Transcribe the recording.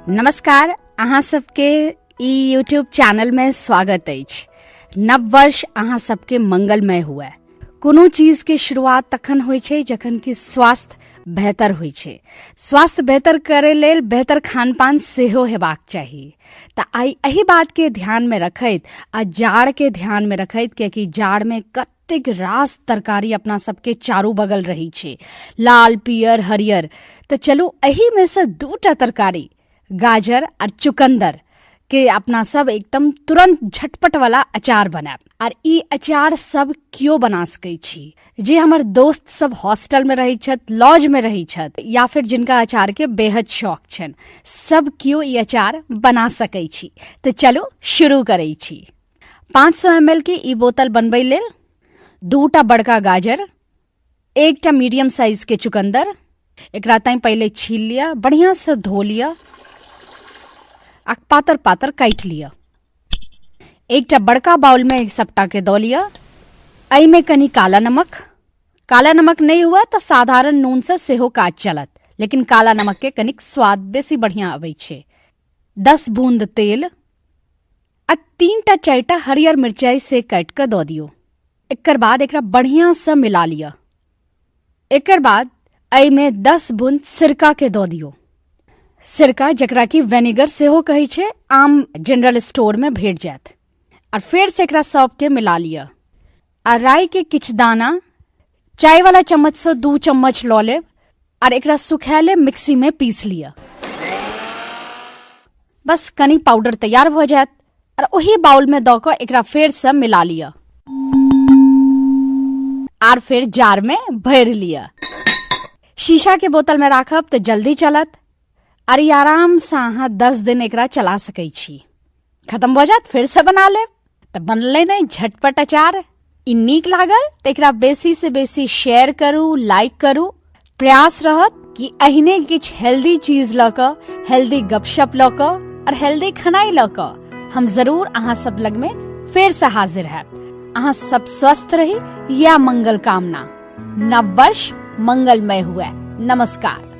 नमस्कार, अहाँ सबके ई यूट्यूब चैनल में स्वागत अछि। नव वर्ष अहाँ सबके मंगलमय हुए। कोनो चीज के शुरुआत तखन होइ छै जखन कि स्वास्थ्य बेहतर होइ छै। स्वास्थ्य बेहतर करे लेल बेहतर खानपान सेहो हेबाक चाही। तऽ आइ एही बात के ध्यान में रखैत आ जाड़ के ध्यान में रखैत, कियाकि जाड़ में कतेक रास तरकारी अपना सबके चारू बगल रही छै, लाल, पियर, हरियर। तऽ चलू एही में से दूटा तरकारी, गाजर और चुकंदर के अपना सब एकदम तुरंत झटपट वाला अचार बनाब। और ई अचार सब क्यों बना सकै छी? जे हमर दोस्त सब हॉस्टल में रही छत, लॉज में रही छत, या फिर जिनका अचार के बेहद शौक छन, सब क्यों ई अचार बना सकै छी। तो चलो शुरू करै छी। 500 ml के ई बोतल बनबै लेल 2टा बड़का गाजर, 1टा मीडियम साइज के चुकंदर, एकरा ताई पहले छील लिया, बढ़िया से धो लिया, पातर पातर काट लिया। 1टा बड़का बाउल में सबटा के दो लिया। आई में कनी काला नमक नहीं हुआ तो साधारण नून से सेहो काज चलत, लेकिन काला नमक के कनिक स्वाद बेसी बढ़िया आबै छै। 10 बूंद तेल आ 3टा 4टा हरियर मिर्चाई से काट के दो दियो। एकर बाद एकरा बढ़िया से मिला लिया। एकर बाद आई में 10 बूंद सिरका के दो दियो। सिरका जकरा की विनेगर सेहो कहै छै, आम जनरल स्टोर में भेट जायत। और फिर से एकरा सब के मिला लिया। और राई के किछ दाना चाय वाला चम्मच से 2 चम्मच लो ले और एकरा सुखाले मिक्सी में पीस लिया। बस कनी पाउडर तैयार हो जायत और वही बाउल में दो के एकरा फिर से मिला लिया और फिर जार में भर लिया। शीशा के बोतल में राखब तो जल्दी चलत और ये आराम से अहाँ 10 दिन एकरा चला सकै छी। खत्म हो जात फिर से बना ले। तो बनले नहीं झटपट अचार। ई नीक लागल तो एकरा बेसी से बेसी शेयर करू, लाइक करू। प्रयास रहत कि अहिने किछ हेल्दी चीज ल क, हेल्दी गपशप ल क और हेल्दी खनाई ल क हम जरूर अहाँ सब लग में फिर से हाजिर है। अहाँ सब स्वस्थ रही या मंगल कामना। नव वर्ष मंगलमय हुए। नमस्कार।